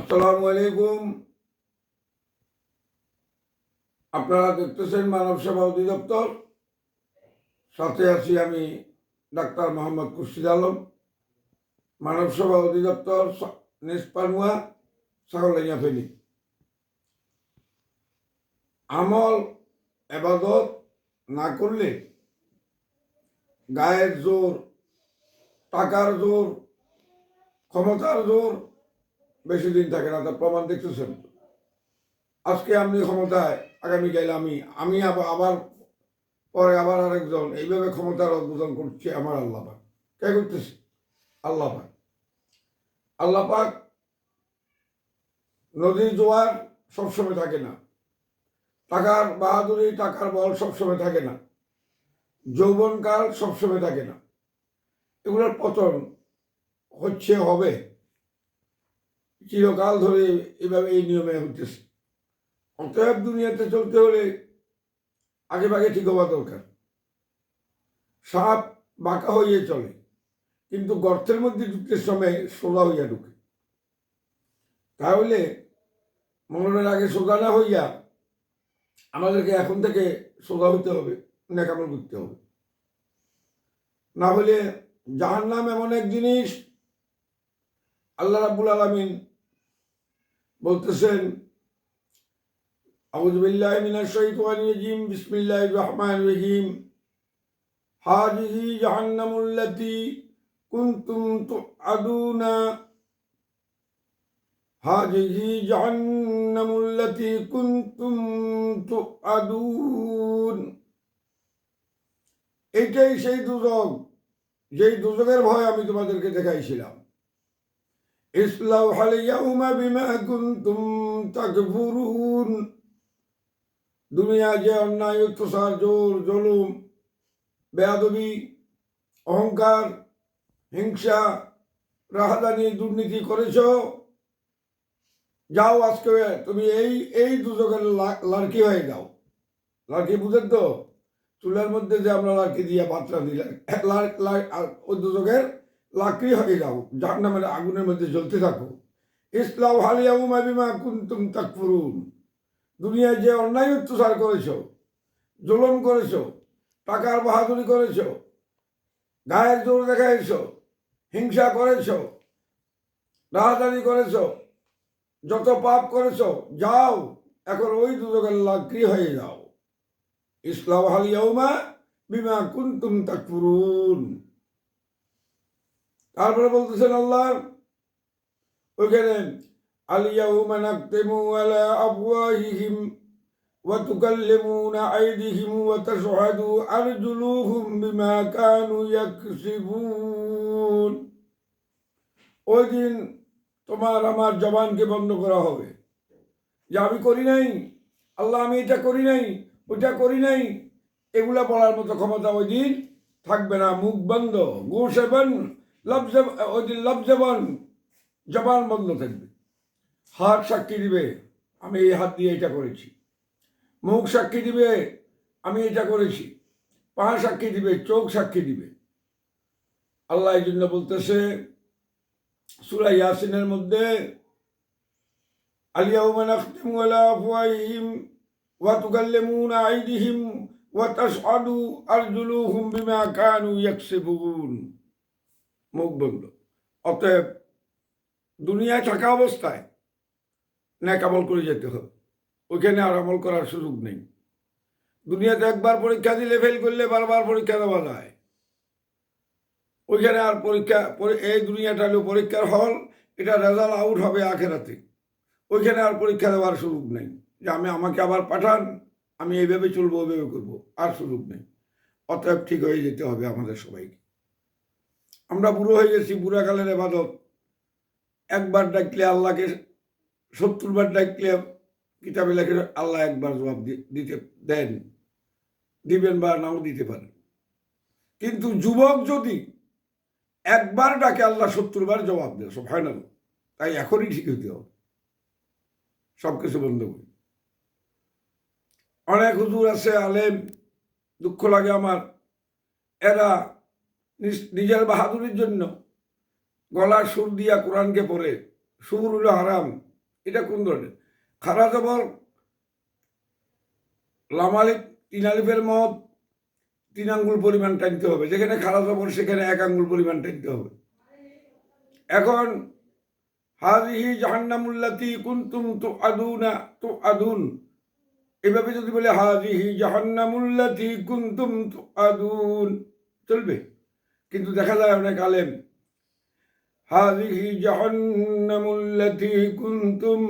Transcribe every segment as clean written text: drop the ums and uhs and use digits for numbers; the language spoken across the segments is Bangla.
আসসালামু আলাইকুম। আপনারা দেখতেছেন মানব সেবা অধিদপ্তর। সাথে আছি আমি ডাক্তার মোহাম্মদ খুরশিদ আলম, মানব সেবা অধিদপ্তর, নিষ্পানুয়া, সাগলাইয়া ফেনী। আমল এবাদত না করলে গায়ের জোর, টাকার জোর, ক্ষমতার জোর বেশি দিন থাকে না। তার প্রমাণ দেখতেছেন। আজকে আপনি ক্ষমতায়, আগামীকাল আমি আবার পরে আবার আরেকজন, এইভাবে ক্ষমতার উদ্বোধন করছে আমার আল্লাহ পাক। কে করতেছে? আল্লাহ পাক। আল্লাহ পাক। নদীর জোয়ার সবসময় থাকে না, টাকার বাহাদুরি, টাকার বল সবসময় থাকে না, যৌবনকাল সবসময় থাকে না। এগুলোর পতন হচ্ছে, হবে চিরকাল ধরে, এভাবে এই নিয়মে হতেছে। অতএব দুনিয়াতে চলতে হলে আগে ভাগে ঠিক হওয়া দরকার। সাপ বাঁকা হইয়ে চলে, কিন্তু গর্তের মধ্যে ঢুকতে সময় সোজা হইয়া ঢুকে। তাহলে মরণের আগে সোজা না হইয়া আমাদেরকে এখন থেকে সোজা হইতে হবে, নেকামল করতে হবে। না হলে জাহান্নাম এমন এক জিনিস, আল্লাহ রাব্বুল আলামিন বলতেছেন, আউযু বিল্লাহি মিনাশ শাইতানির রাজিম, বিসমিল্লাহির রহমানির রহিম, হাযিহি জাহান্নামুল্লাতী কুনতুম তুআদুনা, হাযিহি জাহান্নামুল্লাতী কুনতুম তুআদুন। এইটাই সেই দুজক, যেই দুজকের ভয় আমি তোমাদেরকে দেখাইছিলাম। ইসলাউহাল ইয়াউমা বিমা কুনতুম তাকফুরুন। দুনিয়া যে অন্যায়, অত্যাচার, জোর, জুলুম, বেয়াদবি, অহংকার, হিংসা, রাহাদানি, দুর্নীতি করেছ, যাও আজকে তুমি এই দুজকের লাড়কি হয়ে যাও। লাড়কি বুঝেন তো? চুলার মধ্যে যে আমরা লাড়কি দিয়ে পাত্রা দিলাম, ওই দুজকের লাকড়ি হয়ে যাও, জাহান্নামের আগুনের মধ্যে জ্বলতে থাকো। ইসলাউ হালিয়াউমা বিমা কুনতুম তাকফুরুন। দুনিয়ায় যে অন্যায় অত্যাচার করেছ, জুলুম করেছ, টাকার বাহাদুরি করেছ, গায়ের জোর দেখাইছ, হিংসা করেছ, রাহাজানি করেছ, যত পাপ করেছ, যাও এখন ওই দুজকের লাকড়ি হয়ে যাও। ইসলাউ হালিয়াউমা বিমা কুনতুম তাকফুরুন। তারপরে বলতেছেন আল্লাহ ওইখানে, আলিয়াউমা নাকতিমু আলা আফওয়াহিহিম ওয়া তুকাল্লিমুনা আইদিহিম ওয়া তাশহাদু আরজুলুহুম বিমা কানু ইয়াকসিবুন। ওই দিন তোমার আমার জবানকে বন্ধ করা হবে, যে আমি করি নাই, আল্লাহ আমি এটা করি নাই, ওইটা করি নাই, এগুলা বলার মতো ক্ষমতা ওই দিন থাকবে না। মুখ বন্ধ, গোসেবন ওই দিন লবজেবন, জবান বন্ধ থাকবে। হাত সাক্ষী দিবে আমি এই হাত দিয়ে এটা করেছি, মুখ সাক্ষী দিবে আমি এটা করেছি, পা সাক্ষী দিবে, চোখ সাক্ষী দিবে। আল্লাহ এই জন্য বলতেছে সূরা ইয়াসিনের মধ্যে, আলিয়াউমা নাখতিমু আলা আফওয়াহিহিম ওয়া তুকাল্লিমুনা আইদিহিম ওয়া তাশহাদু আরজুলুহুম বিমা কানু ইয়াকসিবুন। মুখ বন্ধ। অতএব দুনিয়ায় থাকা অবস্থায় ন্যাক আমল করে যেতে হবে, ওইখানে আর আমল করার সুযোগ নেই। দুনিয়াতে একবার পরীক্ষা দিলে ফেল করলে বারবার পরীক্ষা দেওয়া যায়, ওইখানে আর পরীক্ষা, এই দুনিয়াটা হলো পরীক্ষার হল, এটা রেজাল্ট আউট হবে আখেরাতে। ওইখানে আর পরীক্ষা দেওয়ার সুযোগ নেই, যে আমাকে আবার পাঠান, আমি এইভাবে চলবো, ওইভাবে করবো, আর সুযোগ নেই। অতএব ঠিক হয়ে যেতে হবে আমাদের সবাইকে। আমরা বুড়ো হয়ে গেছি, বুড়াকালের ইবাদত একবার ডাকলে আল্লাহকে 70 বার ডাকলে কিতাবে লেখে আল্লাহ একবার জবাব দিতে দেন, দিবেন বা নাও দিতে পারেন। কিন্তু যুবক যদি একবার ডাকে আল্লাহ 70 বার জবাব দেয়, সুবহানাল্লাহ। তাই এখনই ঠিক হইতে হবে, সবকিছু বন্ধ করি। অনেক হুজুর আছে, আলেম, দুঃখ লাগে আমার, এরা নিজের বাহাদুরির জন্য গলার সুর দিয়া কোরআনকে পড়ে। সুর হলো হারাম, এটা কোন ধরনের? খারা জবর লামালিফ 3 আলিফের মত 3 আঙ্গুল পরিমাণ টানতে হবে, যেখানে খারা জবর সেখানে 1 আঙ্গুল পরিমাণ টানতে হবে। এখন হাযিহি জাহান্নামুল্লাতী কুনতুম তুআদুন, এভাবে যদি বলে হাযিহি জাহান্নামুল্লাতী কুনতুম তুআদুন চলবে, কিন্তু দেখা যায় অনেক আলেম হাযিহি জাহান্নামুল্লাতী কুনতুম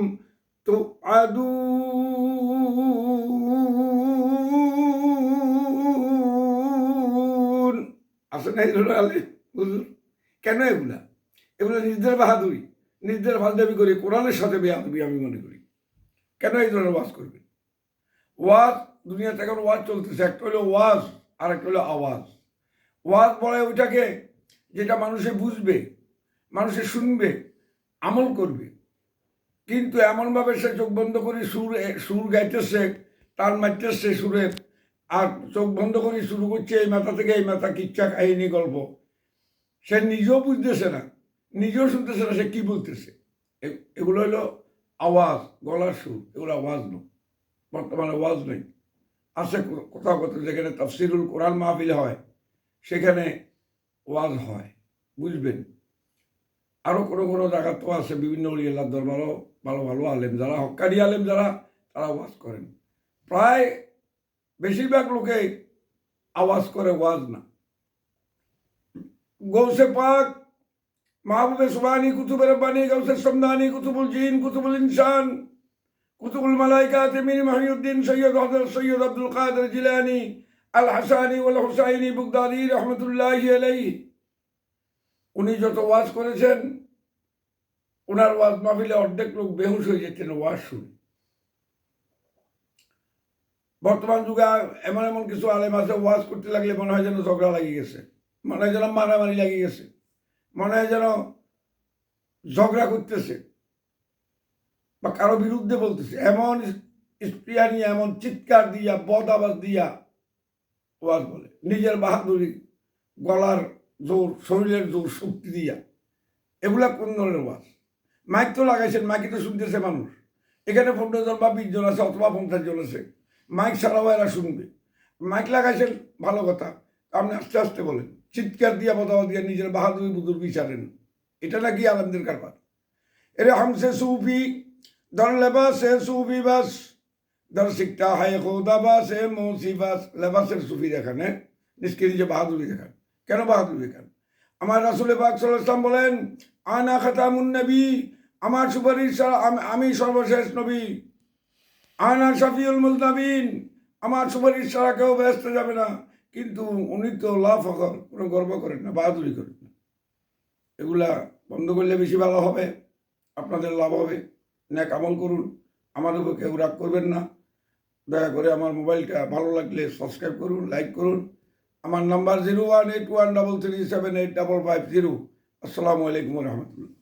তুআদুন আছে না এগুলো আলেম হুজুর? কেন এগুলা? এগুলো নিজেদের বাহাদুরি, নিজেদের ফাজলামি করে কোরআনের সাথে বেয়াদবি আমি মনে করি। কেন এই ধরনের ওয়াজ করবে? ওয়াজ দুনিয়াতে এখন ওয়াজ চলতেছে, একটা হলো ওয়াজ আর একটা হলো আওয়াজ। ওয়াজ বলে ওইটাকে যেটা মানুষে বুঝবে, মানুষে শুনবে, আমল করবে, কিন্তু এমনভাবে সে চোখ বন্ধ করে সুর গাইতেছে, টান মারতেছে সুরের, আর চোখ বন্ধ করে শুরু করছে এই মাথা থেকে এই মাথা, কিচ্ছা কাহিনী গল্প, সে নিজেও বুঝতেছে না, নিজেও শুনতেছে না সে কি বলতেছে। এগুলো হলো আওয়াজ, গলার সুর, এগুলো আওয়াজ নয়। বর্তমানে ওয়াজ নেই, আছে কোথাও কোথাও যেখানে তাফসিরুল কোরআন মাহফিল হয় সেখানে ওয়াজ হয়, বুঝবেন। আরও কোনো কোনো জায়গা তো আছে, বিভিন্ন আল্লাহর দরবারও ভালো ভালো আলেম যারা, হক্কানি আলেম যারা, তারা ওয়াজ করেন। প্রায় বেশিরভাগ লোকেই আওয়াজ করে, ওয়াজ না। গৌসে পাক, মাহবুবে সুবহানী, কুতুবে রব্বানী, গৌসে সমদানি, কুতুবুল জিন, কুতুবুল ইনসান, কুতুবুল মালাইকা, মীর মহিউদ্দিন সৈয়দ হযরত সৈয়দ আব্দুল কাদের জিলানী আল হাসানি ওয়াল হুসাইনি বুগদাদি রহমতুল্লাহি আলাইহি, উনি যত ওয়াজ করেছেন, ওনার ওয়াজ মাহফিলে অর্ধেক লোক বেহুশ হয়ে যেতেন ওয়াজ শুনে। বর্তমান যুগে এমন এমন কিছু আলেম আছে, ওয়াজ করতে লাগলে মনে হয় যেন ঝগড়া লাগিয়ে গেছে, মনে হয় যেন মারামারি লাগিয়ে গেছে, মনে হয় যেন ঝগড়া করতেছে বা কারো বিরুদ্ধে বলতেছে। এমন স্প্রিয়া নিয়ে, এমন চিৎকার দিয়া, বদ আওয়াজ দিয়া ওয়াজ বলে, নিজের বাহাদুরি, গলার জোর, শরীরের জোর, শক্তি দিয়া। এগুলা কোন ধরনের ওয়াজ? মাইক তো লাগাইছেন, মাইকে তো শুনতেছে মানুষ। এখানে 15 জন বা 20 জন আছে অথবা 50 জন আছে, মাইক ছাড়াও এরা শুনবে। মাইক লাগাইছেন ভালো কথা, আপনি আস্তে আস্তে বলেন, চিৎকার দিয়া বদাওয়া দিয়া নিজের বাহাদুরি বুদুর বিচারেন, এটা নাকি আলেমদের কারবার? এরে হামসে সুফি দর লেবাসে সুফি বাস, দর শিখতা হায় খোদা বাসে মৌসিবাস। লেবাসের সুফি দেখান, নিজকে নিজে বাহাদুরি দেখান। কেন বাহাদুরি দেখান? আমার রাসূল পাক সাল্লাল্লাহু আলাইহি ওয়াসাল্লাম বলেন, আনা খাতামুন নবী, আমার সুপারিশ ছাড়া আমি সর্বশেষ নবী। আনা শাফিউল মুজনাবিন, আমার সুপারিশ ছাড়া কেউ ব্যস্ত যাবে না। কিন্তু উনি তো লা ফখর, কোনো গর্ব করেন না, বাহাদুরি করেন না। এগুলা বন্ধ করলে বেশি ভালো হবে, আপনাদের লাভ হবে। নেক আমল করুন, আমার উপর কেউ রাগ করবেন না। দয়া করে আমার মোবাইলটা ভালো লাগলে সাবস্ক্রাইব করুন, লাইক করুন। আমার নাম্বার 018133785550। আসসালামু আলাইকুম রহমতুল্লাহ।